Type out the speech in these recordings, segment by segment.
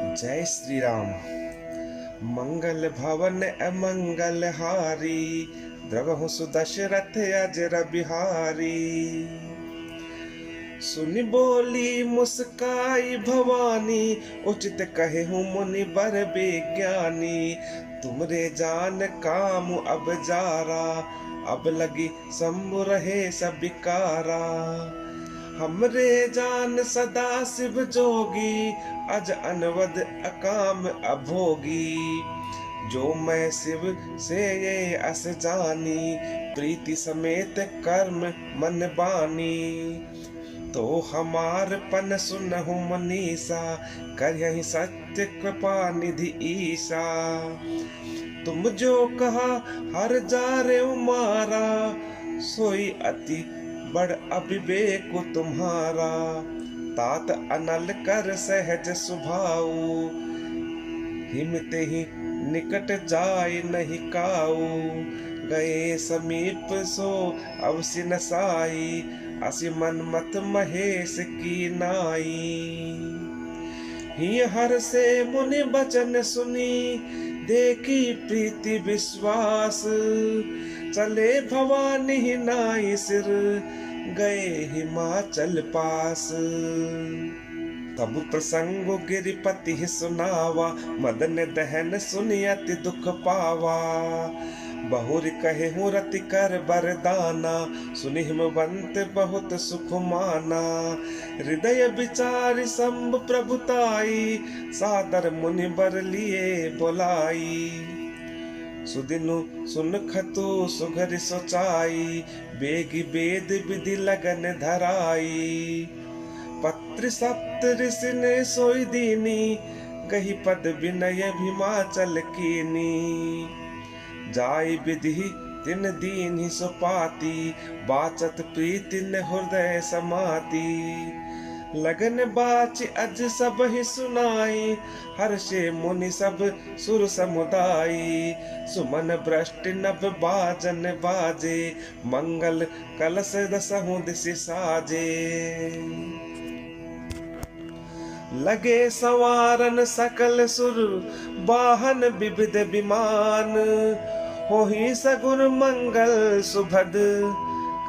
जय श्री राम। मंगल भवन अमंगल हारी, द्रवहु सुदशरथ अजर बिहारी। सुनि बोली मुस्काई भवानी, उचित कहे हूँ मुनि बर विज्ञानी। तुमरे जान काम अब जारा, अब लगी शंभु रहे सब विकारा। हमरे जान सदा शिव जोगी, अज अनवद अकाम अभोगी। जो मैं शिव से ये अस जानी, प्रीति समेत कर्म मन बानी। तो हमार पन सुनहु मनीषा, करहि सत्य कृपा निधि ईशा। तुम जो कहा हर जा रे मारा, सोई अति बड़ अविवेक तुम्हारा। तात अनल कर सहज सुभाऊ, हिमते ही निकट जाय नहीं काऊ। गए समीप सो अवसि न साई, असि मन मत महेश की नाई। ही हर से मुनि बचन सुनी, देखी प्रीति विश्वास। चले भवानी नाई सिर, गए हिमाचल पास। तब प्रसंग गिरिपति सुनावा, मदन दहन सुनि अति दुख पावा। बहुर कहे हूँ रति कर बरदाना, सुनि हिमवंत बहुत सुख माना। हृदय विचार शंभ प्रभुताई, सादर मुनि बर लिए बोलाई। सुदिनु सुन खतु सुघर सोचाई, बेगी वेद विधि लगन धराई। पत्र सप्त ऋषि ने सोई दीनी, कही पद विनय भीमाचल कीनी। जाय विधि तिन दीन ही सुपाती, बाचत प्रीति न हृदय समाती। लगन बाच अज सब ही सुनाई, हर्षे मुनि सब सुर समुदाई। सुमन भ्रष्टि नभ बाजन बाजे, मंगल कलश दसहु दिशि साजे। लगे संवारन सकल सुर, वाहन विविध विमान। होहि सगुन मंगल सुभद,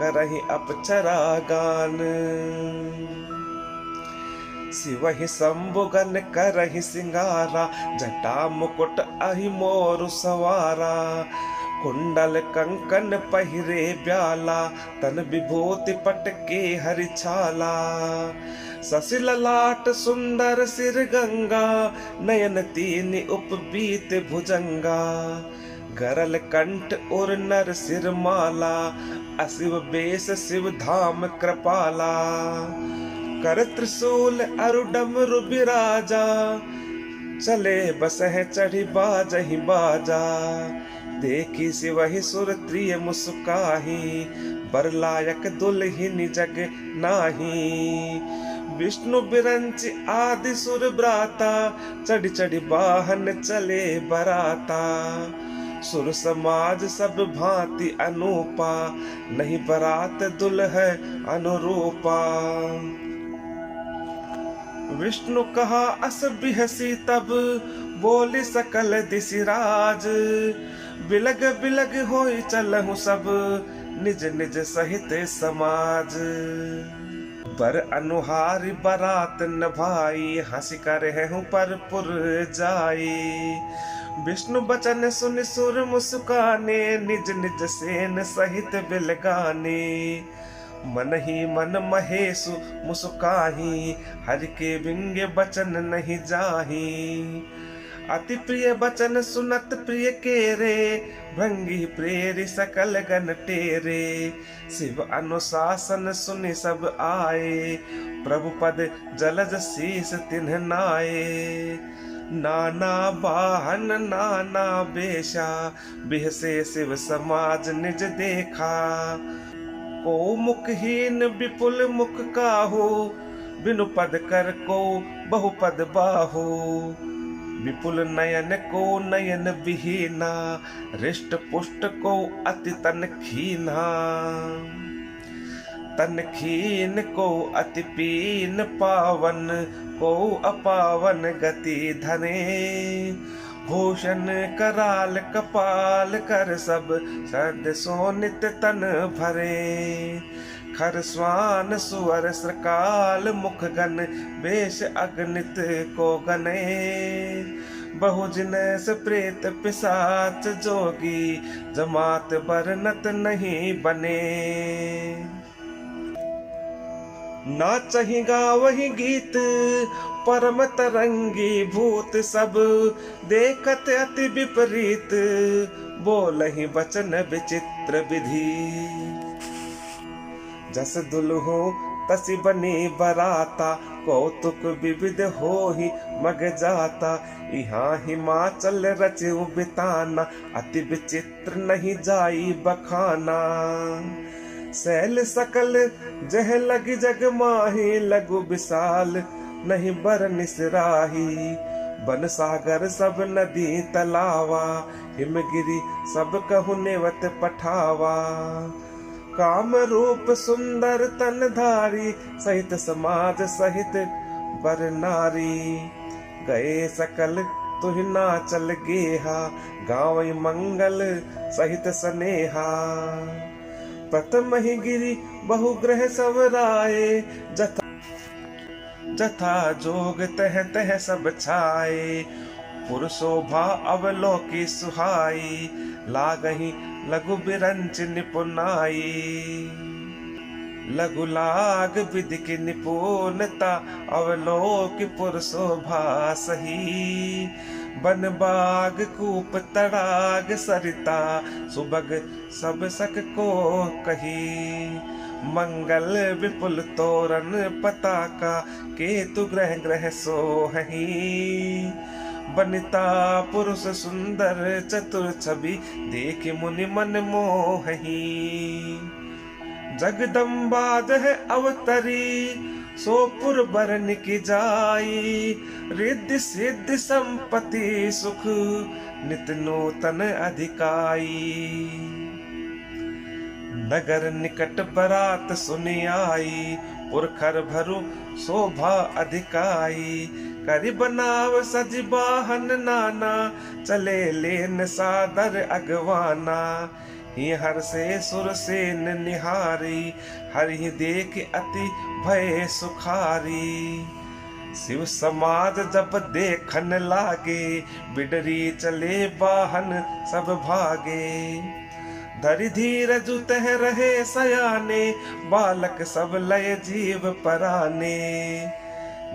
करहि अपचरा गान। शिवहि शंभुगन करहि सिंगारा, जटा मुकुट अहि मोरु सवारा। कुंडल कंकन पहिरे ब्याला, तन विभूति पटके हरि छाला। शशि ललाट सुंदर सिर गंगा, नयन तीन उपबीत भुजंगा। गरल कंठ और नर सिर माला, अशिव बेस शिव धाम कृपाला। कर त्रिशूल अरु डमरु बिराजा, चले बसह चढ़ी बाजहि बाजा। देखी सिवहि सुर त्रिय मुस्काही, बर लायक दुल्हिन जग नाही। विष्णु बिरंच आदि सुर ब्राता, चढ़ चढ़ वाहन चले बराता। सुर समाज सब भांति अनूपा, नहीं बरात दुल्ह अनुरूपा। विष्णु कहा अस बिहसी तब, बोली सकल दिशि राज। बिलग बिलग होई चलहु सब, निज निज सहित समाज। बर अनुहारी बरात न भाई, हंसी करे हूँ पर पुर जाई। विष्णु बचन सुन सुर मुस्काने, निज निज सेन सहित बिलगाने। मन ही मन महेशु मुस्काही, हरि के विंगे बचन नहीं जाही। अति प्रिय बचन सुनत प्रिय केरे, भंगी प्रेरि सकल गण टेरे। शिव अनुशासन सुनि सब आए, प्रभु पद जलज शीस तिन्ह नाये। नाना वाहन नाना बेशा, बिहसे शिव समाज निज देखा। को मुखहीन विपुल मुख काहू, बिनु पद कर को बहुपद बाहू। विपुल नयन को नयन विहीना, रिष्ट पुष्ट को अति तन खीना। तन खीन को अति पीन पावन, को अपावन गति धरे। भूषण कराल कपाल कर सब सद सोनित तन भरे। खर स्वान सुअर श्रकाल मुख गन वेश अगणित को गने। बहु जिनस प्रेत पिशाच जोगी जमात बरनत नहीं बने। नाचहि गावहि गीत परम तरंगी भूत सब। देखत अति विपरीत बोलहि वचन विचित्र विधि। जस दुल्हो तसी बनी बराता कौतुक विविध होहि मग जाता। यहाँ हिमाचल रचु बिताना अति विचित्र नहीं जाई बखाना। सैल सकल जह लग जग माही लघु विशाल नहीं बर निसराही। बन सागर सब नदी तलावा हिमगिरी सब कहु नेवत पठावा। काम रूप सुंदर तन धारी सहित समाज सहित बर नारी। गए सकल तुहि नाचल गेहा गाँव मंगल सहित सनेहा। प्रथम ही गिरी बहुग्रह सवराए जथा जोग तह तह सब छाए। पुरशोभा अवलोकी सुहाई लागही लघु बिरंच निपुनाई। लघु लाग विधि की निपुणता अवलोक पुरशोभा सही। बन बाग कूप तड़ाग सरिता सुबग सब सक को कही। मंगल विपुल तोरण पताका केतु ग्रह ग्रह सोहही। बनिता पुरुष सुंदर चतुर छवि देख मुनि मन मोहही। जगदम्बा जह अवतरी सोपुर बरन की जाई। रिद्धि सिद्धि संपत्ति सुख नित नूतन अधिकाई। नगर निकट बरात सुनी आई पुरखर भरु शोभा अधिकाई। करि बनाव सज बाहन नाना चले लेन सादर अगवाना। ही हर से सुर सेन निहारी हरि देख अति भय सुखारी। शिव समाज जब देखन लागे बिडरी चले बाहन सब भागे। धरि धीरज तह रहे सयाने बालक सब लय जीव पराने।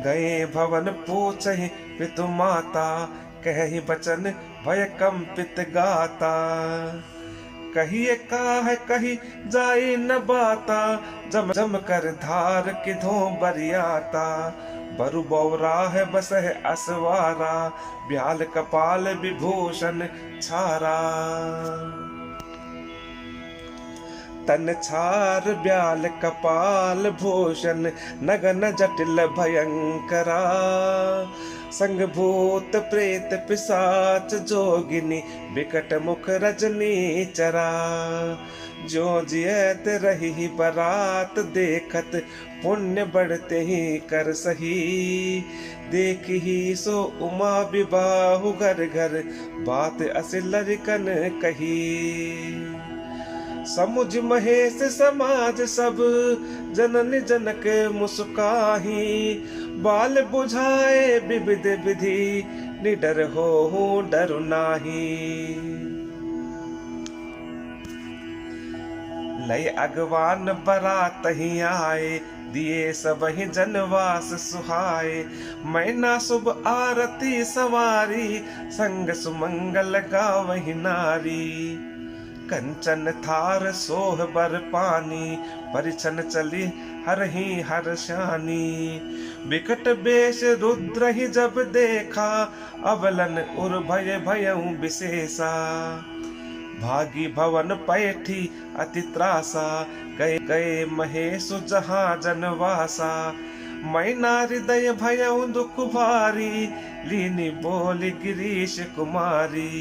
गए भवन पूछहि पितु माता कहि बचन भय कंपित गाता। कहिए काह कही जाई न बाता जम जम कर धार किधो बरियाता। बरु बौराह बसह असवारा ब्याल कपाल विभूषण छारा। तन छार ब्याल कपाल भूषण नगन जटिल भयंकरा। संग भूत प्रेत पिशाच जोगिनी विकट मुख रजनी चरा। जो जियत रही बरात देखत पुण्य बढ़ते ही कर सही। देख ही सो उमा विबाहु घर घर बात अस लरिकन कही। समुझ महेश समाज सब जनन जनक मुस्काही। बाल बुझाए विविध विधि निडर हो डरु नाही। लय अगवान बरात ही आए दिए सब ही जनवास सुहाए। मैना शुभ आरती सवारी संग सुमंगल गावहि नारी। कंचन थार सोह बर पानी परिछन चली हर ही हर शानी। विकट बेश रुद्र ही जब देखा अवलन उर भय भयउ विशेषा। भागी भवन पैठी अति त्रासा गए गए महेशु जहाँ जनवासा। मैना हृदय भयउ दुख भारी लीनी बोली गिरीश कुमारी।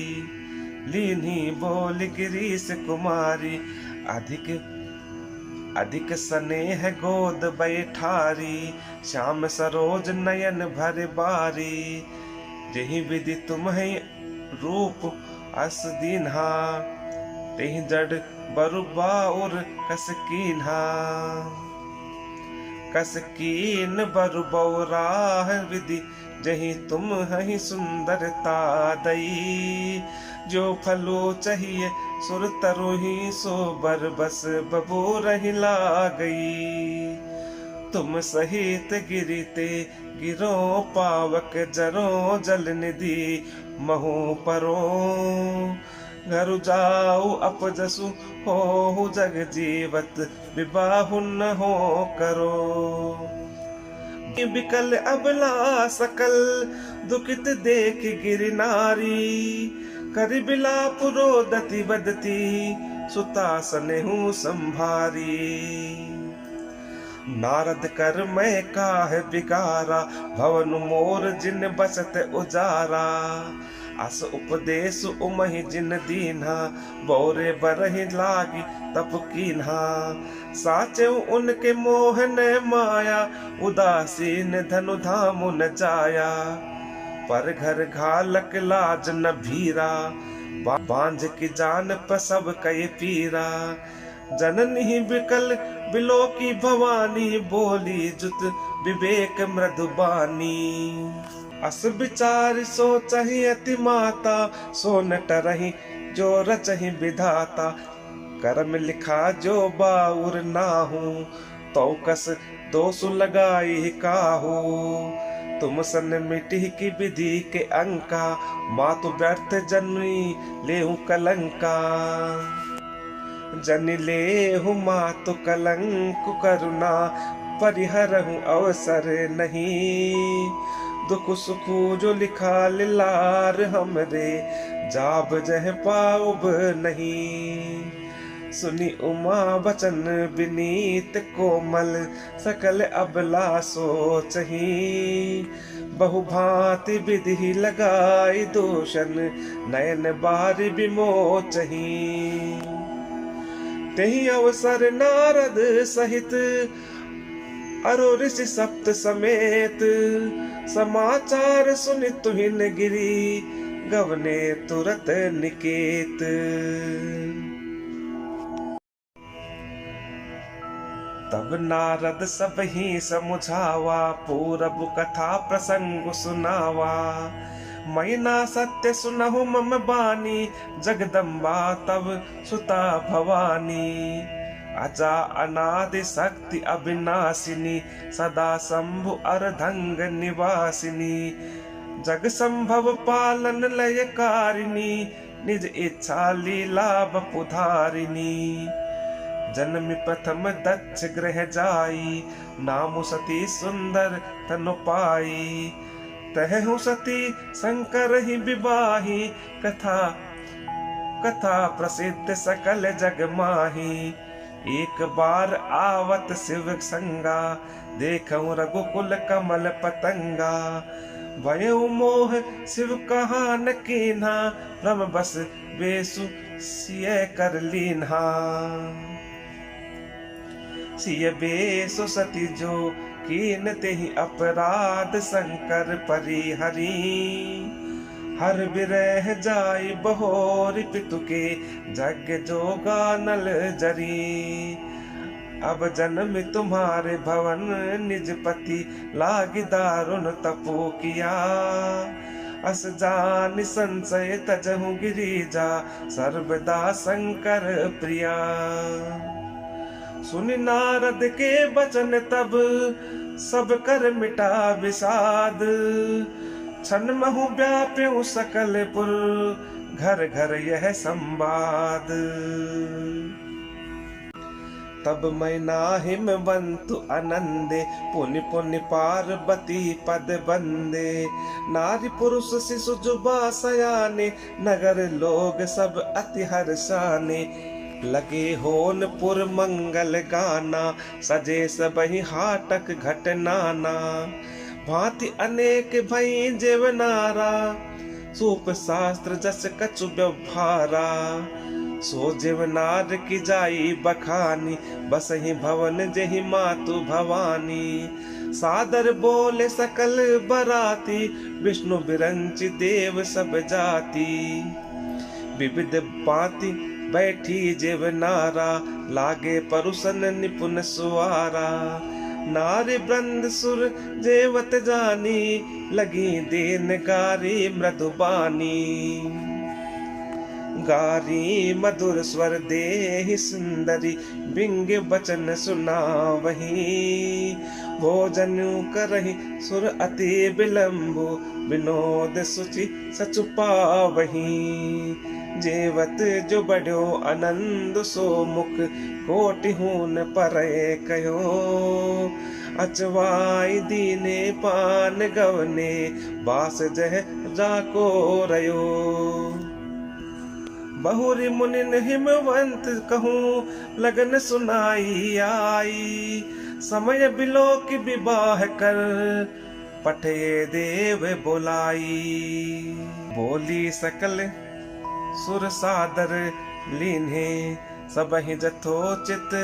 लीनी बोल गिरीश कुमारी अधिक अधिक स्नेह गोद बैठारी, श्याम सरोज नयन भर बारी। जही विधि तुम्हें रूप अस दीन्हा, तेहि जड़ बरु बाउर कस कीन्हा। कस कीन बरु बौराह विधि, जही तुम हहि सुंदरता दई। जो फलो चाहिए सुर तरुही, सो बर बस बबू रही ला गई। तुम सहित गिरिते गिरो, पावक जरो जल निधि महु परो। घर जाऊ अपजसु हो जग जीवत, विबाहु न हो करो। बिकल अबला सकल दुखित देख गिर नारी, कर बिलाप रोदति बदती, सुता सनेहु संभारी। नारद कर मैं काहे बिगारा, भवन मोर जिन बसत उजारा। अस उपदेश उमहि जिन दीन्हा, बोरे बरहि लागी तप कीन्हा। साचे उनके मोह न माया, उदासीन धनु धाम न जाया। पर घर घालक लाज न भीरा, बांझ की जान पर सब कई पीरा। जननी बिकल बिलो की भवानी, बोली जुत विवेक मृदुबानी। अस विचार सोचहि अति माता, सो न टरहि जो रचहि विधाता। कर्म लिखा जो बाउर नाहू, तो कस दोष लगाई काहू। तुम सन मिटी की विधि के अंका, मातु व्यर्थ जन्मी लेहु कलंका। जन लेहु मातु कलंक करुणा, परिहरहु अवसर नहीं। दुख सुख जो लिखा लार हमरे, जाब जह पाउब नहीं। सुनी उमा बचन विनीत कोमल, सकल अबला सोचही। बहु भांति विधि लगाई दूषण, नयन बार विमोचही। तेहि अवसर नारद सहित, अरो ऋषि सप्त समेत। समाचार सुनि तुहिन गिरी, गवने तुरत निकेत। तब नारद सब ही समुझावा, पूरब कथा प्रसंग सुनावा। मैना सत्य सुनहु मम बानी, जगदम्बा तब सुता भवानी। अजा अनादि शक्ति अविनाशिनी, सदा शंभु अर्धंग निवासिनी। जग संभव पालन लय कारिणी, निज इच्छा लीला बपुधारिणी। जन्म प्रथम दक्ष गृह जाई, नामु सती सुंदर तनु पाई। तहु सती शंकर ही विवाही, कथा कथा प्रसिद्ध सकल जग माही। एक बार आवत शिव संगा, देखऊं रघुकुल कमल पतंगा। भयउ मोह शिव कहा न कीन्हा, भ्रम बस बेसु सिय कर लीन्हा। सिय बेसु सती जो कीन तेहि अपराध, शंकर परिहरी। हर बिरह जाई बहोर पितु के, जग जोगा नल जरी। अब जन्म तुम्हारे भवन, निज पति लागी दारुण तपो किया। अस जान संशय तजहु गिरिजा, सर्वदा शंकर प्रिया। सुनि नारद के बचन तब, सब कर मिटा विषाद। छन महु व्याप्यु सकल पुर, घर घर यह संवाद। तब मैना हिमवंतु आनंदे, पुनि पुनि पार्वती पद बंदे। नारी पुरुष शिशु जुबा सयाने, नगर लोग सब अति हर्षाने। लगे होन पुर मंगल गाना, सजे सबहि हाटक घट नाना। भांति अनेक भई जेवनारा, सूप शास्त्र जस कछु व्यवहारा। सो जीवनार की जाई बखानी, बसहि भवन जहि मातु भवानी। सादर बोले सकल बराती, विष्णु बिरंचि देव सब जाति। विविध भांति बैठी जीवनारा, लागे परुसन निपुण सुआरा। नारी वृंद सुर जेवत जानी, लगी देन गारी मृदुबानी। गारी मधुर स्वर देहि सुंदरी, बिंग बचन सुनावही। भोजन करहि सुर अति विलंबु, विनोद सुचि सचु पावही। जेवत जो बढ़ो आनंद सो मुख, कोटि हून परय कयो। अचवाई दीने पान गवने, बास जह जाको रयो। बहुरी मुनिन हिमवंत कहूँ, लगन सुनाई आई। समय बिलो की विवाह कर, पठे देव बोलाई। बोली सकल सुर सादर लीन्हे, सबहि जथोचित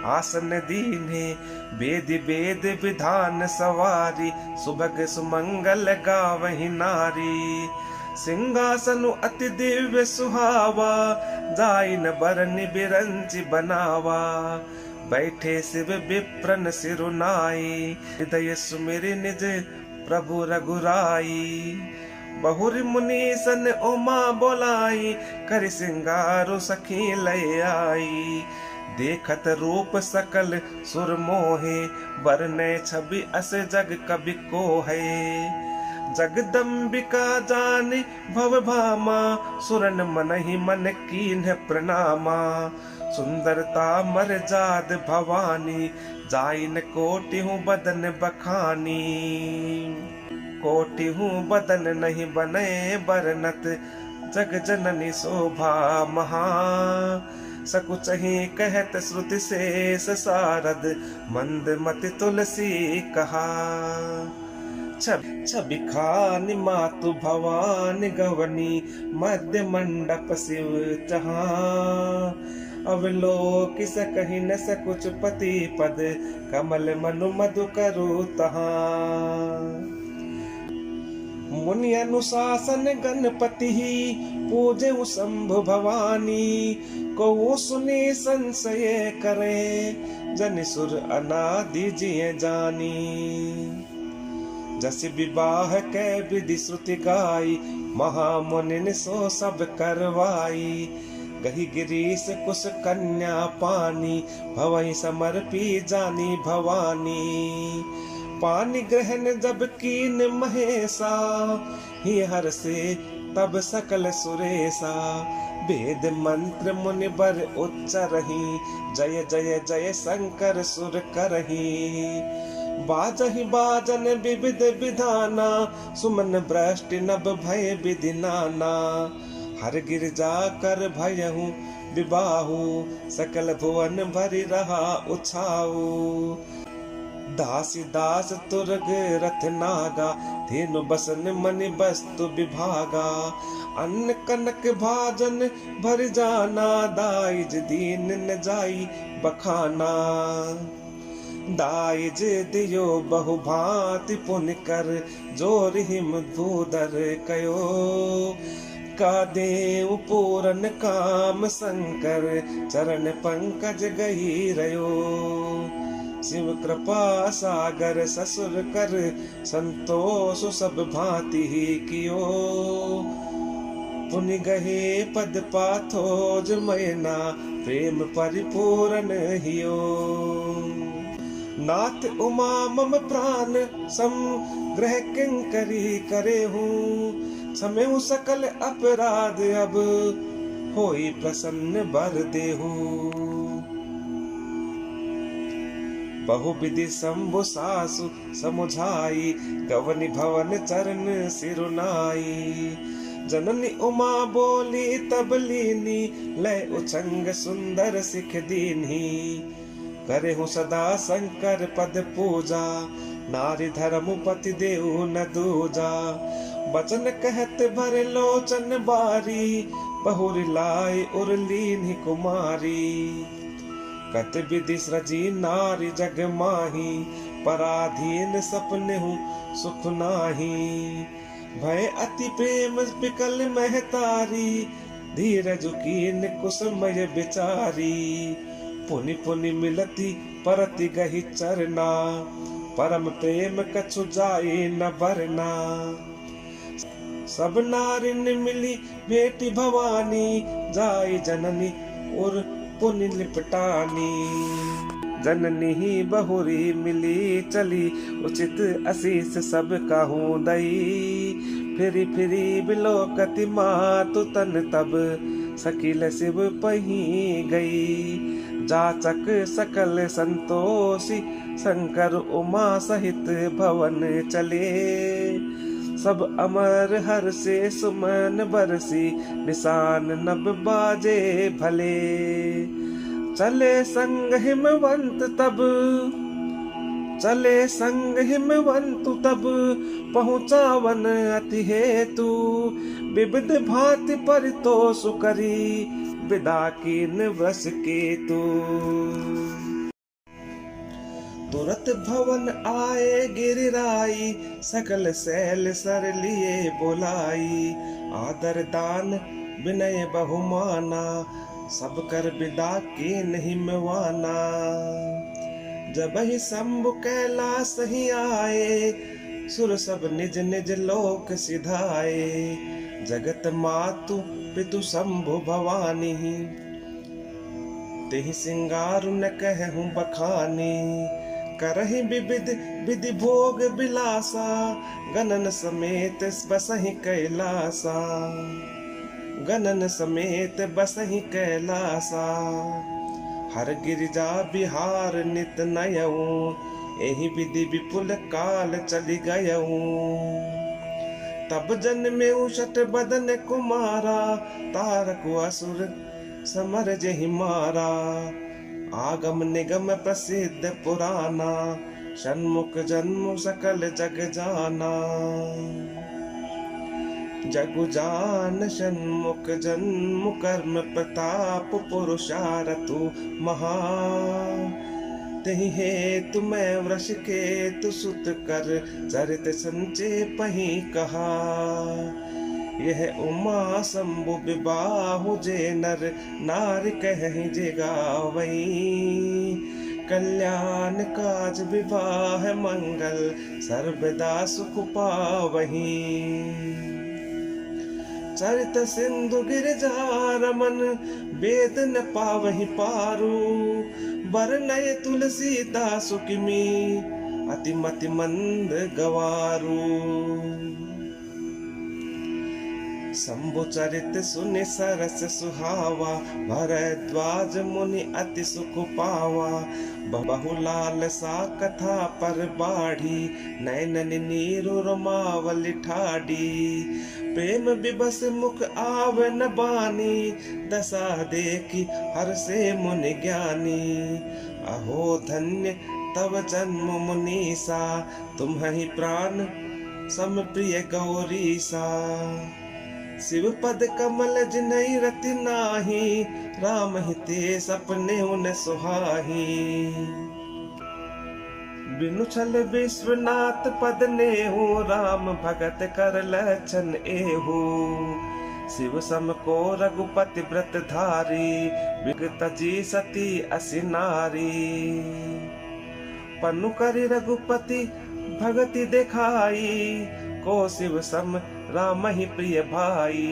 आसन दीन्हे। वेद वेद विधान सवारी, सुभग सुमंगल गावहि नारी। सिंहासन अति दिव्य सुहावा, जाइन बरनि बिरंचि बनावा। बैठे शिव विप्रन सिरुनाई, हृदय सुमिरि निज प्रभु रघुराई। बहुरी मुनि सन उमा बोलाई, कर सिंगारो सखी लय आई। देखत रूप सकल सुर मोहे, बरने छवि अस जग कवि को है। जगदम्बिका जानि भव भामा, सुरन मनहि मन कीन्ह प्रणामा। सुंदरता मर जाद भवानी, जाइन कोटि हूँ बदन बखानी। कोटि हूँ बदन नहीं बने बरनत, जग जननी शोभा महा। सकुचहि कहत श्रुति शेष सारद, मंद मति तुलसी कहा। छवि खानि मातु भवानी गवनी, मध्य मंडप शिव चहा। अवलोकि सकहि न सकुच पति पद, कमल मनु मधु करु तहा। मुनि अनुशासन गणपति, पूजे शंभु भवानी। को सुने संशय करे, जन सुर अनादि जिय जानी। जस विवाह कै विधि श्रुति गाई, महामुनि सो सब करवाई। गही गिरीश कुश कन्या पानी, भवहि समर्पी जानी भवानी। पानी ग्रहण जब कीन महेशा, ही हर से तब सकल सुरेशा। वेद मंत्र मुनि बर उच्चरहि, जय जय जय शंकर सुर करहि। बाजहि बाजन विविध विधाना, सुमन भ्रष्टि नभ भय विधि नाना। हर गिरजा कर भयहु विबाहु, सकल भुवन भरि रहा उछाऊ। दासी दास तुरग रथ नागा, धेनु बसन मनि वस्तु विभागा। अन्न कनक भाजन भर जाना, दाइज दीन न जाई बखाना। दाइज दियो बहु भांति पुन कर, जोर हिम भूदर कयो। का देव पूरन काम शंकर, चरण पंकज गही रयो। शिव कृपा सागर ससुर कर, संतोष सब भांति ही कियो। पुनि गहे पद पाथोज मैना, प्रेम परिपूर्ण हियो। नाथ उमा मम प्राण समग्रह किंकरी करे हूँ। क्षमेहु सकल अपराध, अब होई प्रसन्न बर देहु। बहुविधि शंभु सासु समुझाई, गवनि भवन चरण सिरुनाई। जननी उमा बोली तब लीनी, लय उछंग सुंदर सिख दीन्ही। करे हूँ सदा शंकर पद पूजा, नारी धर्म पति देव न दूजा। बचन कहत भर लोचन बारी, बहुरी लाई उर्लीन कुमारी। कत विधि सृजी नारी जग माही, पराधीन सपने हूँ सुख नाही। भय अति प्रेम बिकल महतारी, धीरज कीन कुसमय बिचारी। पुनि पुनि मिलती परति गही चरना, परम प्रेम कछु जाए न बरना। सब नारिन मिली बेटी भवानी, जाय जननी और पुनि लिपटानी। जननी ही बहुरी मिली चली, उचित आशीष सब कहूँ दई। फिरी फिरी बिलोकति मातु तन, तब सकील शिव पही गई। जाचक सकल संतोषी, शंकर उमा सहित भवन चले। सब अमर हर से सुमन बरसी, निशान नभ बाजे भले। चले संग हिमवंत तब, चले संग हिमवंत तब, पहुँचावन अति हेतु। विविध भांति परितोष करी, विदा कीन वृष केतु। तुरत भवन आए गिरिराई, सकल सैल सर लिए बोलाई। आदर दान विनय बहुमाना, सब कर विदा के नहीं मवाना। जब ही शंभु कैलाश ही आए, सुर सब निज निज लोक सिधाए। जगत मातु पितु शंभु भवानी, तेहि सिंगार न कहूँ बखानी। करहि विविध विधि भोग बिलासा, गणन समेत बसहि कैलासा। गणन समेत बसहि कैलासा। हर गिरिजा बिहार नित नयऊँ, एहि विधि विपुल काल चली गयऊँ। तब जन्मे उषट बदन कुमारा, तारक असुर समर जहि मारा। आगम निगम प्रसिद्ध पुराना, षण्मुख जन्म सकल जग जाना। जगु जान षण्मुख जन्म, कर्म प्रताप पुरुषारतु महा। तेहि हेतु मैं वृष केतु सुत कर, चरित संचे पही कहा। यह उमा शंभु विबाहु, जे नर नारी कहि जे गावई। कल्याण काज विवाह मंगल, सर्वदा सुख पावही। चरित सिंधु गिरिजा रमन, वेद न पावहि पारू। बरनय तुलसीदास किमी, अति मति मंद गवारू। शंभु चरित सुनि सरस सुहावा, भरद्वाज मुनि अति सुख पावा। बहुलाल सा कथा पर बाढ़ी, नैनन नीरु रमावली ठाडी। प्रेम विबस मुख आव न बानी, दशा देखी हर से मुनि ज्ञानी। अहो धन्य तव जन्म मुनीसा, तुम्हि प्राण सम प्रिय गौरीसा। शिव पद कमल जिनहि रति नाही, राम हिते सपने उन सुहाही। बिनु छल विश्वनाथ पद नेहु, राम भगत कर लक्षण एहु। शिव सम को रघुपति व्रत धारी, विगत जी सती असि नारी। पन्नु करि रघुपति भगति देखाई, को शिव सम राम ही प्रिय भाई।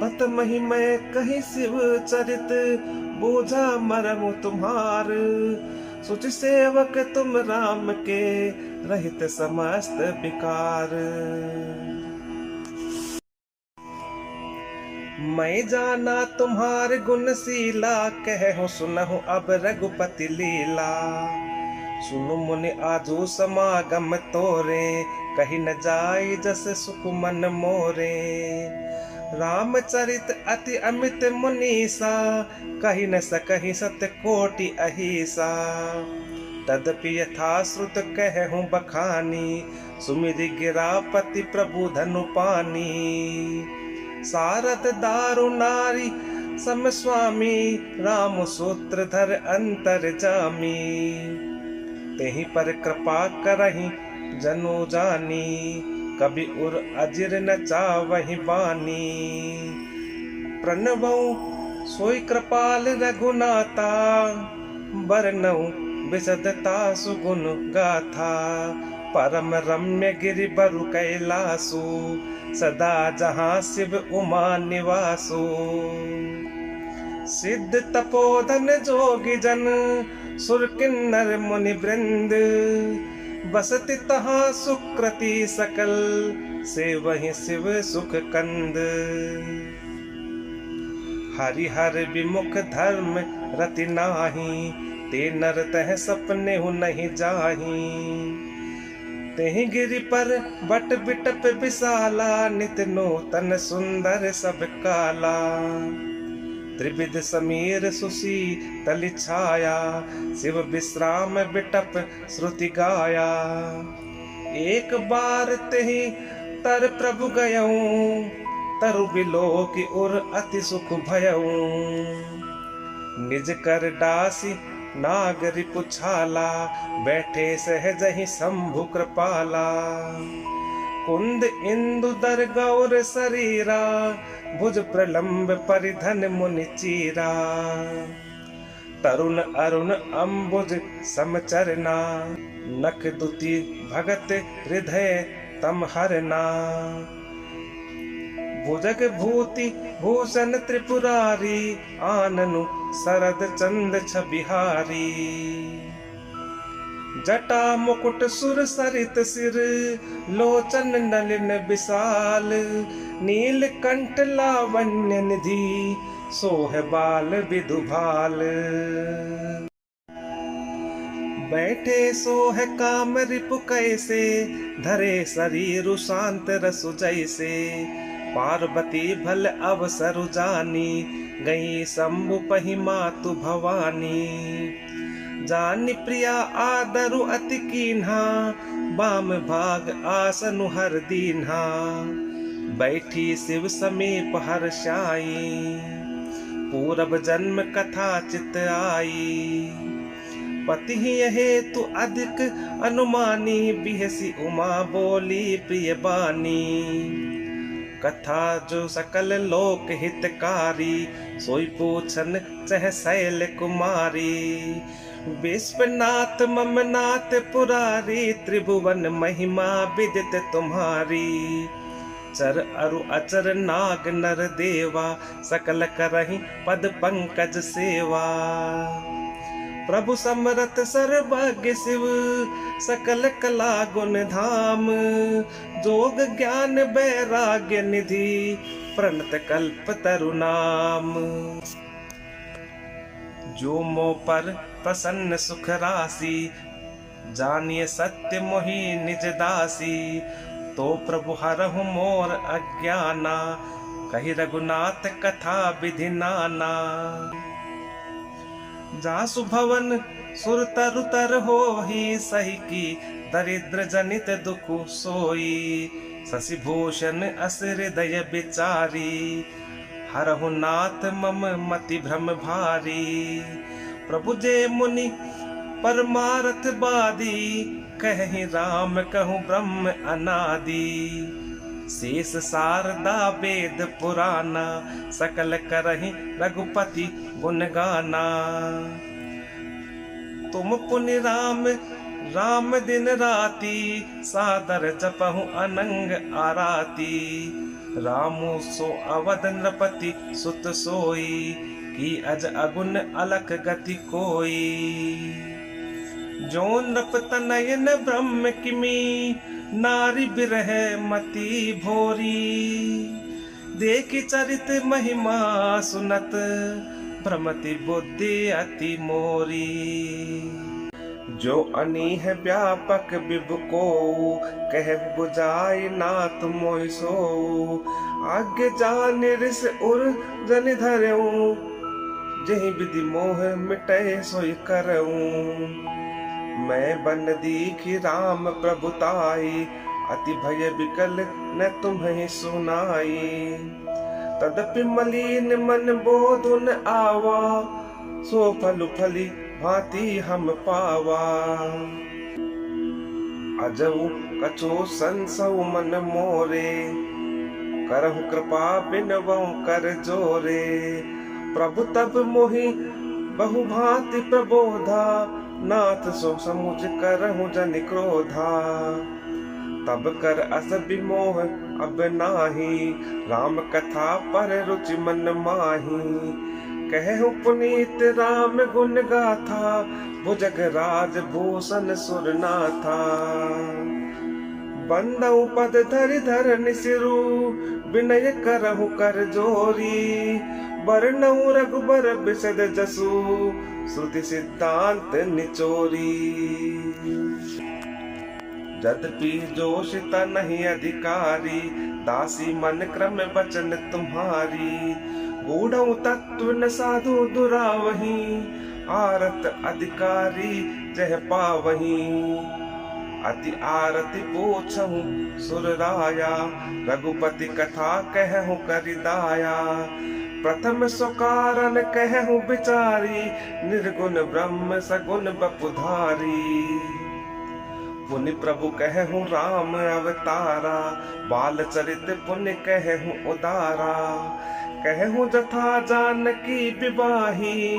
पत महिमय कही शिव चरित, बूझा मरमु तुम्हार। सुच सेवक तुम राम के, रहित समस्त विकार। मैं जाना तुम्हार गुणशीला, कहूँ सुनहु अब रघुपति लीला। सुनु मुनि आजू समागम तोरे, कही न जाय जस सुख मन मोरे। रामचरित अति अमित मुनीसा, कही न सकहि सत कोटि अहिसा। तदपि यथा श्रुत कहूँ बखानी, सुमिरि गिरा पति प्रभु धनु पानी। सारद दारु नारी सम स्वामी, राम सूत्रधर अंतर जामी। तेहि पर कृपा करहि जनु जानी, कभी उर अजिर न चावहि बानी। प्रणवौ सोई कृपाल रघुनाथा, बरनऊ विशदता सुगुण गाथा। परम रम्य गिरि बरु कैलासु, सदा जहाँ शिव उमा निवासु। सिद्ध तपोधन जोगी जन, सुर किन्नर मुनि वृंद। बसति तहाँ सुकृति सकल, से वहीं शिव सुख कंद। हरिहर विमुख धर्म रति नाही, ते नर तह सपने हु नहीं जाही। तेहि गिरि पर बट बिटप विशाला, नित नूतन सुंदर सब काला। त्रिविध समीर सुसी तलि छाया, शिव विश्राम बिटप श्रुति गाया। एक बार तेहि तर प्रभु गयऊं, तरु बिलोक उर अति सुख भयऊं। निज कर डासी नागरि पुछाला, बैठे सहज ही शंभु कृपाला। कुंद इंदु दर गौर शरीरा, भुज प्रलंब परिधन मुनि चीरा। तरुण अरुण अम्बुज समचरना, नख दुति भगत हृदय तम हरना। भुजग भूति भूषण त्रिपुरारी, आननु शरद चंद छबिहारी। जटा मुकुट सुर सरित सिर, लोचन नलिन विशाल। नील कंठ लावण्य निधि, सोह बाल विदुभाल। बैठे सोह काम रिपु कैसे, धरे शरीरु शांत रसु जैसे। पार्वती भल अवसरु जानी, गई शंभु पहि मातु भवानी। जानि प्रिया आदरु अति कीन्हा, बाम भाग आसनु हर दीन्हा। बैठी शिव समीप हर्षाई, पूरब जन्म कथा चित आई। पति हेतु अधिक अनुमानी, बिहसी उमा बोली प्रिय बानी। कथा जो सकल लोक हितकारी, सोई पूछन चह शैल कुमारी। विश्वनाथ मम नाथ पुरारी, त्रिभुवन महिमा विदित तुम्हारी। चर अरु अचर नाग नर देवा, सकल करहि पद पंकज सेवा। प्रभु समरथ सर्वज्ञ शिव, सकल कला गुण धाम। जोग ज्ञान वैराग्य निधि, प्रणत कल्प तरु नाम। जो मो पर प्रसन्न सुख राशि, जानिए सत्य मोहि निज दासी। तो प्रभु हरहु मोर अज्ञाना, कहि रघुनाथ कथा विधि नाना। जासु भवन सुर तरु तर होहि, सही की दरिद्र जनित दुख सोई। शशि भूषण अस हृदय बिचारी, हरहु नाथ मम मति भ्रम भारी। प्रभु जे मुनि परमारथ बादी, कहि राम कहूँ ब्रह्म अनादि। शेष शारदा वेद पुराना, सकल करहि रघुपति गुण गाना। तुम पुनि राम राम दिन राति, सादर जपहु अनंग आराती। रामु सो अवध नृपति सुत सोई, की अज अगुन अलख गति कोई। जो नृप तनयन ब्रह्म किमी, नारी बिरह मति भोरी। देखि चरित महिमा सुनत, भ्रमति बुद्धि अति मोरी। जो अनीह व्यापक विभु को, कह बुझाई नाथ मोहि सो। आज्ञ जान ऋष उर जन धरऊं, जहि विधि मोह मिटै सोई करऊं। मैं बन दीखि राम प्रभुताई, अति भय विकल न तुम्हें सुनाई। तदपि मलिन मन बोधुन आवा, सो फल फली भांति हम पावा। अजऊ कछो संसऊ मन मोरे, करहु कृपा बिनवऊ कर जोरे। प्रभु तब मोहि बहु भांति प्रबोधा, नाथ सो समुझ करहु जन क्रोधा। तब कर अस विमोह अब नाही, राम कथा पर रुचि मन माही। कहु पुनीत राम गुण गाथा, भुजग राज भूषण सुरनाथा। बंदउ पद धरि धरनि सिरु, विनय करहु कर जोरी। बरनउ रघुबर बिसद जसु, श्रुति सिद्धांत निचोरी। यद्यपि जोशिता नहीं अधिकारी, दासी मन क्रम बचन तुम्हारी। गूढ़ऊ तत्व न साधु दुरावही, आरत अधिकारी जह पावही। अति आरती पूछहु सुर राया, रघुपति कथा कहूँ करिदाया। प्रथम सुकारण कहूँ विचारी, निर्गुण ब्रह्म सगुण बपुधारी। पुनि प्रभु कहूँ राम अवतारा, बाल चरित पुनि कहूँ उदारा। कहूँ जथा जानकी विवाही,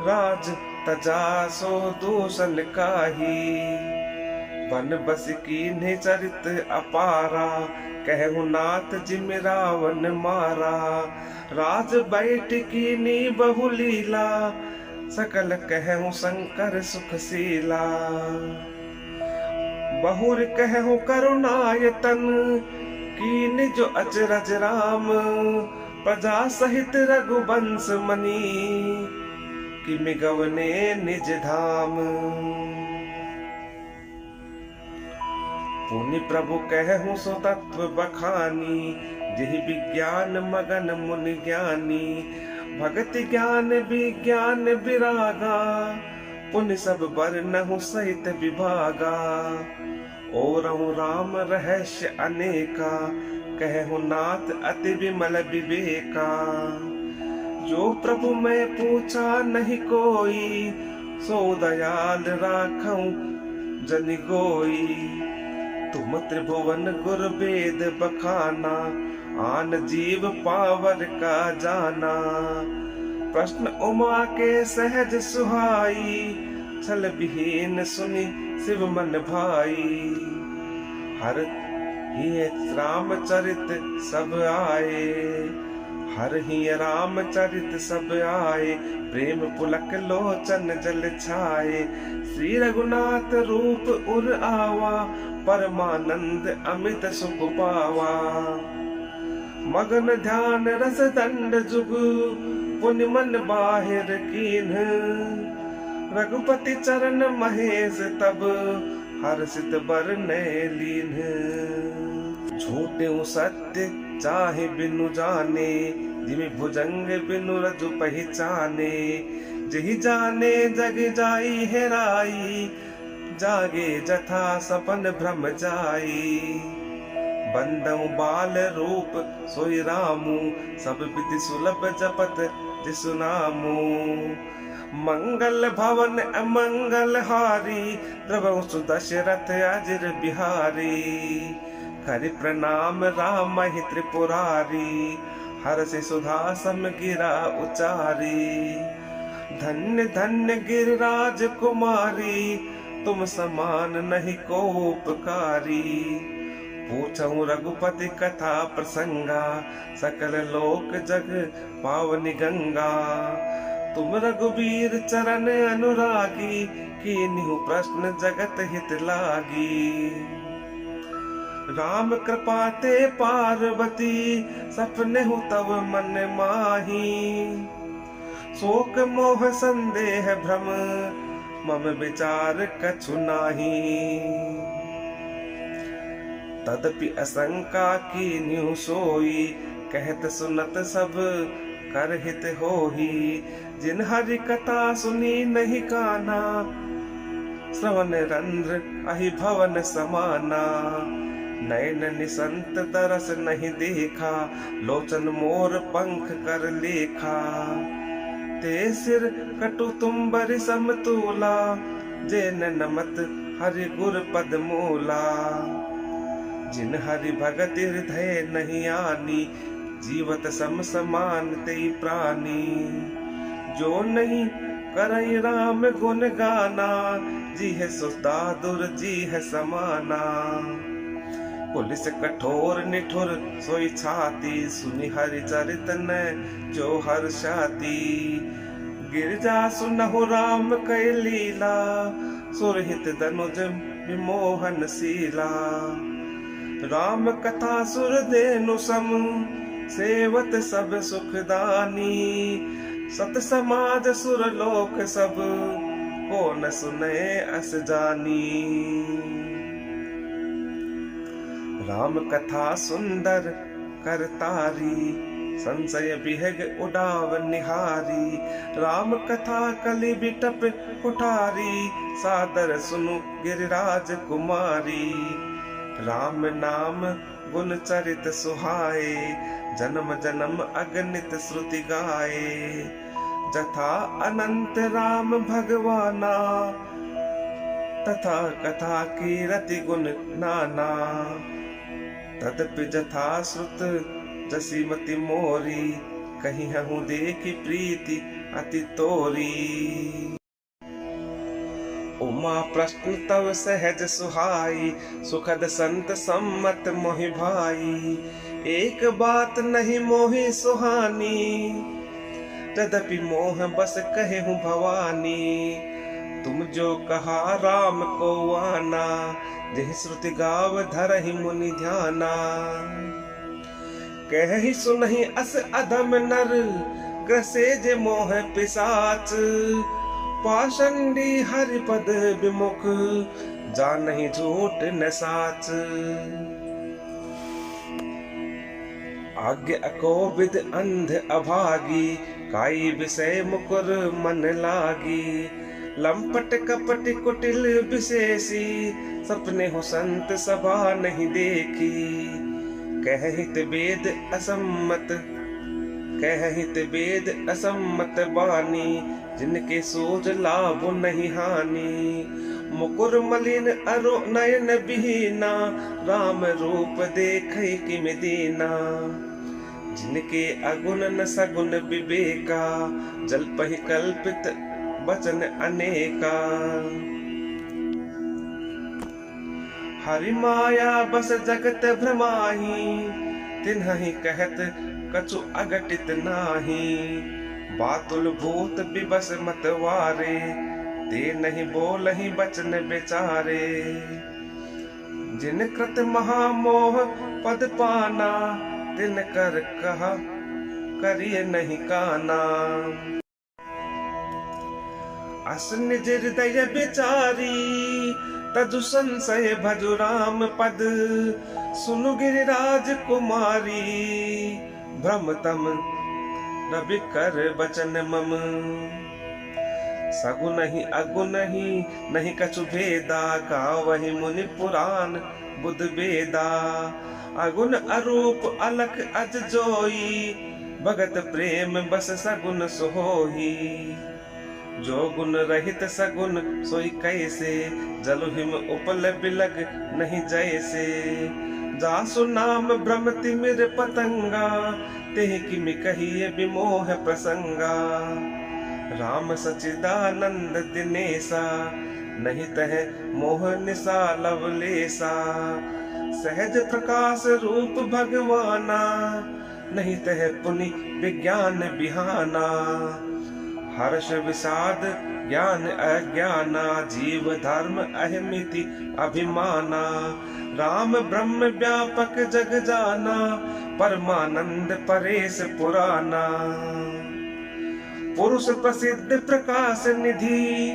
राज तजा सो दूषण काही। बन बस कीन्हे चरित अपारा, कहूँ नाथ जिम रावण मारा। राज बैठ कीनी बहु लीला, सकल कहूँ शंकर सुखशीला। बहुर कहूँ करुणायतन, कीन जो अचरज राम। प्रजा सहित रघुवंश मनी, किमि गवने निज धाम। पुनि प्रभु कहूँ सो तत्व बखानी, जेहि विज्ञान मगन मुनि ज्ञानी। भगति ज्ञान विज्ञान विरागा, पुनि सब बरनहु सहित विभागा। ओरहु राम रहस्य अनेका, कहूँ नाथ अति विमल विवेका। जो प्रभु मैं पूछा नहीं कोई, सो दयाल राखऊं जनि गोई। तुम त्रिभुवन गुर वेद बखाना, आन जीव पावर का जाना। प्रश्न उमा के सहज सुहाई, छल विहीन सुनि शिव मन भाई। हर ही रामचरित सब आए, हर ही रामचरित सब आए। प्रेम पुलक लोचन जल छाए, श्री रघुनाथ रूप उर आवा। परमानंद अमित सुख पावा, मगन ध्यान रस दंड जुग। पुनि मन बाहिर कीन्ह, रघुपति चरण महेश तब। हर्षित बरनै लीन्ह, झूठे सत्य चाहे बिनु जाने। जिमि भुजंग बिनु रजु पहचाने। जहि जाने जग जाई हेराई, जागे जथा सपन भ्रम जाई। बंदउ बाल रूप सोई रामू, सब विधि सुलभ जपत जिसु नामू। मंगल भवन अमंगल हारी, द्रवहु सुदशरथ अजिर बिहारी। करि प्रणाम राम ही त्रिपुरारी, हर्षि सुधा सम गिरा उचारी। धन्य धन्य गिरिराज कुमारी, तुम समान नहीं को उपकारी। पूछऊं रघुपति कथा प्रसंगा, सकल लोक जग पावनी गंगा। तुम रघुबीर चरण अनुरागी, कीन्हु प्रश्न जगत हित लागी। राम कृपा ते पार्वती, सपने हु तव मन माही। शोक मोह संदेह भ्रम, मम विचार कछु नाही। तदपि असंका कीन्हु सोई, कहत सुनत सब कर हित होही। जिन हरि कथा सुनी नहीं काना, श्रवण रंध्र अहि भवन समाना। नयन निसंत तरस नहीं देखा, लोचन मोर पंख कर लेखा। ते सिर कटु तुम बरि समतूला, जेन नमत हरि गुर पद मूला। जिन हरि भगत हृदय नहीं आनी, जीवत सम समान तेई प्राणी। जो नहीं करई राम गुण गाना, जी है सो दादुर जी है समाना। पुलिस कठोर निठुर सोई छाती, सुनि हरि चरित न जो हर्षाती। गिरजा सुनहु राम कै लीला, सुरहित धनुज विमोहन शीला। राम कथा सुर देनु सम, सेवत सब सुखदानी। सत समाज सुर लोक सब, को न सुने अस जानी। राम कथा सुंदर करतारी, संशय विहग उडाव निहारी। राम कथा कलि बिटप कुठारी, सादर सुनु गिरिराज कुमारी। राम नाम गुण चरित सुहाए, जन्म जन्म अगणित श्रुति गाए। जथा अनंत राम भगवाना, तथा कथा कीरति गुण नाना। तदपि जथा श्रुत जसीमति मोरी, कहीं हूँ देखी प्रीति अति तोरी। उमा प्रश्न तव सहज सुहाई, सुखद संत सम्मत मोहि भाई। एक बात नहीं मोहि सुहानी, तदपि मोह बस कहे हूँ भवानी। तुम जो कहा राम को आना, जिह श्रुति गाव धरहि मुनि ध्याना। कहि सुनहि अस अधम नर, ग्रसे जे मोह पिशाच। पाषंडी हरिपद विमुख, जानहि झूठ न साच। आज्ञा अकोविद अंध अभागी, काई विषय मुकुर मन लागी। लंपट कपट कुटिल विशेषी, सपने हो संत सभा नहीं देखी। कहहित वेद असम्मत, कहहित वेद असम्मत बानी। जिनके सोच लाभ नहीं हानि, मुकुर मलिन अरो नयन बिहीना। राम रूप देखै किम दीना। जिनके अगुण न सगुन विवेका, जल्पहि कल्पित वचन अनेका। हरि माया बस जगत भ्रमाही, तिन्हि कहत कछु अघटित नाही। बातुल भूत विबस मतवारे, ते नहीं बोलहि बचन बेचारे। जिन कृत महामोह पद पाना, तिन कर कहा करिए नहीं काना। अस निज हृदय विचारी, तजु संशय भजु राम पद। सुनु गिरिराज कुमारी, भ्रम तम रवि कर बचन मम। सगुन ही अगुन ही नहीं कछु भेदा, गावहि मुनि पुराण बुध वेदा। अगुन अरूप अलख अज जोई, भगत प्रेम बस सगुन सोही। जो गुण रहित सगुन सोई कैसे, जलु हिम उपल बिलग नहीं जैसे। जासु नाम भ्रम तिमिर पतंगा, तेह किमि कहिए विमोह प्रसंगा। राम सचिदानंद दिनेसा, नहीं तह मोह निशा लवलेसा। सहज प्रकाश रूप भगवाना, नहीं तह पुनि विज्ञान बिहाना। हर्ष विषाद ज्ञान अज्ञाना, जीव धर्म अहमिति अभिमाना। राम ब्रह्म व्यापक जग जाना, परमानंद परेश पुराना। पुरुष प्रसिद्ध प्रकाश निधि,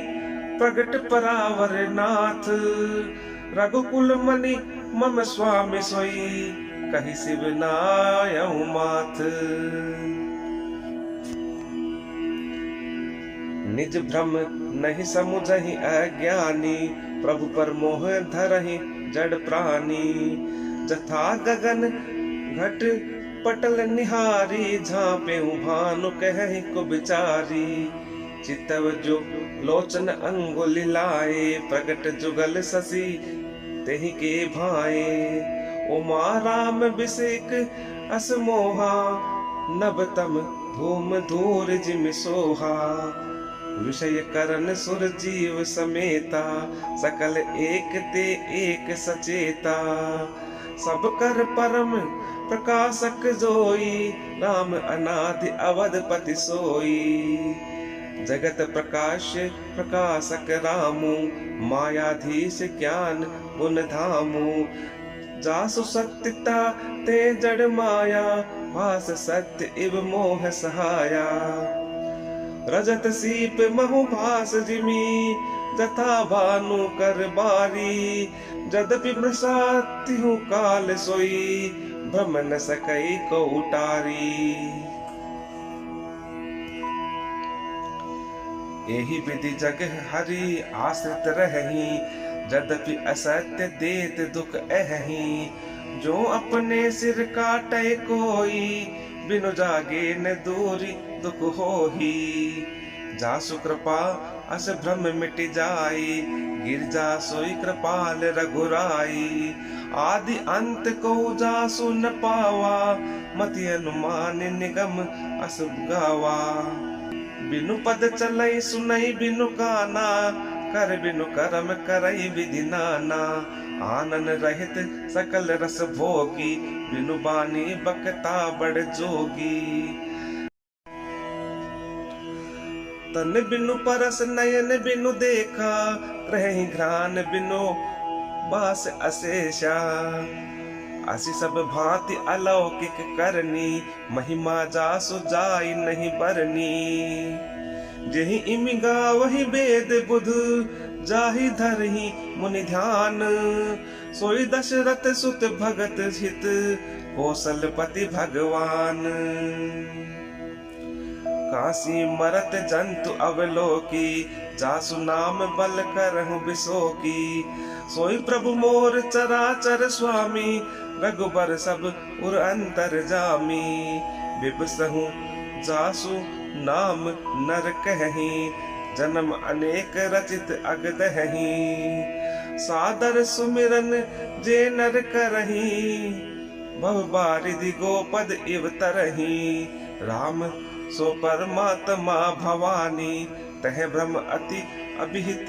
प्रगट परावर नाथ। रघुकुल मणि मम स्वामी सोई, कहि शिव नायउ माथ। निज भ्रम नहीं समुझहि अज्ञानी, प्रभु पर मोह धरहि जड़ प्राणी। जथा गगन घट पटल निहारी, झांपे भानु कहि को बिचारी। चितव जो लोचन अंगुल लाए, प्रगट जुगल शशि तेहि के भाए। उमा राम बिसेक अस मोहा, नबतम धूम धूर जिमि सोहा। विषय करण सुर जीव समेता, सकल एक ते एक सचेता। सब कर परम प्रकाशक जोई, राम अनादि अवधपति सोई। जगत प्रकाश प्रकाशक रामु, मायाधीश ज्ञान गुण धामु। जासु सत्यता ते जड़ माया, भास सत्य इव मोह सहाया। रजत सीप महु भास जिमी, जथा भानु कर बारी। जदपि बरसातिहु काल सोई, भ्रम न सकई को उटारी। एहि विधि जग हरि आश्रित रहहि, यद्यपि असत्य देत दुख अहहि। जो अपने सिर काटे कोई, बिनु जागे न दूरी दुख होही। जासु कृपा अस भ्रम मिट जाई, गिरजा सोई कृपाल रघुराई। आदि अंत को जासु न पावा, मति अनुमान निगम अस गावा। बिनु पद चलई सुनई बिनु गाना, कर बिनु करम करई विधि नाना। आनन रहित सकल रस भोगी, बिनु बानी बकता बड़ जोगी। तन बिनु परस नयन बिनु देखा, रहि घ्राण बिनु बास अशेषा। असी सब भांति अलौकिक करनी, महिमा जासु जाई नहीं बरनी। जेहि इमि गावहि वेद बुध, जाहि धरहि मुनि ध्यान। सोई दशरथ सुत भगत हित, कौशलपति भगवान। काशी मरत जंतु अवलोकी, जासु नाम बल करहु बिसोकी। सोई प्रभु मोर चराचर स्वामी, रघुबर सब उर अंतर जामी। बिबसहु जासु नाम नर कहि, जन्म अनेक रचित अगदहि। सादर सुमिरन जे नर करहि, भव बारिधि गोपद इव तरहि। राम सो परमात्मा भवानी, तह ब्रह्म अति अभिहित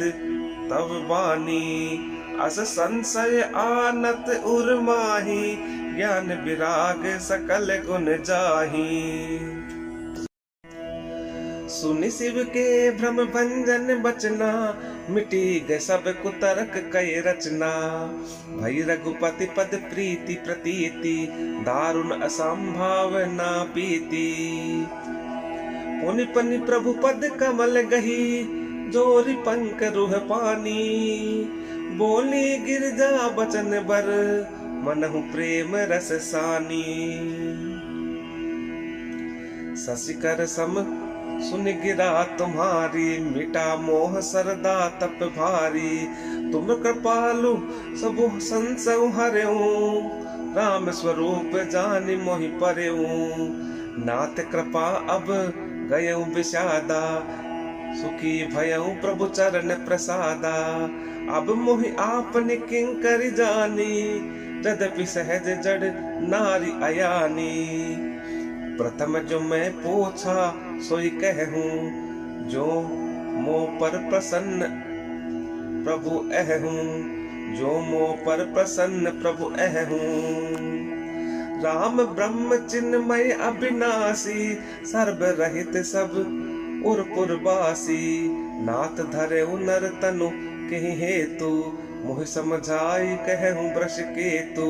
तव वाणी। अस संशय आनत उर माही, ज्ञान विराग सकल गुण जाही। सुनि शिव के भ्रम भंजन बचना, मिटी गए सब कुतरक कई रचना। भई रघुपति पद प्रीति प्रतीति, दारुण असंभावना पीति। पुनि पनि प्रभु पद कमल गही, जोरी पंख रुह पानी। बोली गिरजा बचन बर, मनहु प्रेम रस सानी। शशिकर सम सुन गिरा तुम्हारी, मिटा मोह सरदा तप भारी। तुम कृपालु सब संसव हरेऊ, राम स्वरूप जानि मोहि परेऊ। नाथ कृपा अब गयऊ विषादा, सुखी भयऊ प्रभु चरण प्रसादा। अब मोहि आपने किंकर जानी, यद्यपि सहज जड़ नारी अयानी। प्रथम जो मैं पूछा सोई कहूँ, जो मोह पर प्रसन्न प्रभु अहूँ। जो मोह पर प्रसन्न प्रभु अहूँ। राम ब्रह्म चिन्मय अविनाशी, सर्व रहित सब उर पुरवासी। नाथ धरे नर तनु कहि हेतु, मोह समझाई कहूँ वृष केतु।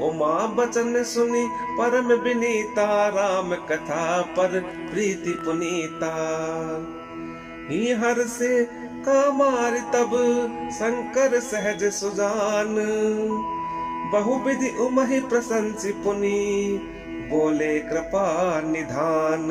उमा बचन सुनी परम विनीता, राम कथा पर प्रीति पुनीता। ही हर से कामार तब, शंकर सहज सुजान। बहुविधि उमहि प्रशंसि पुनि, बोले कृपा निधान।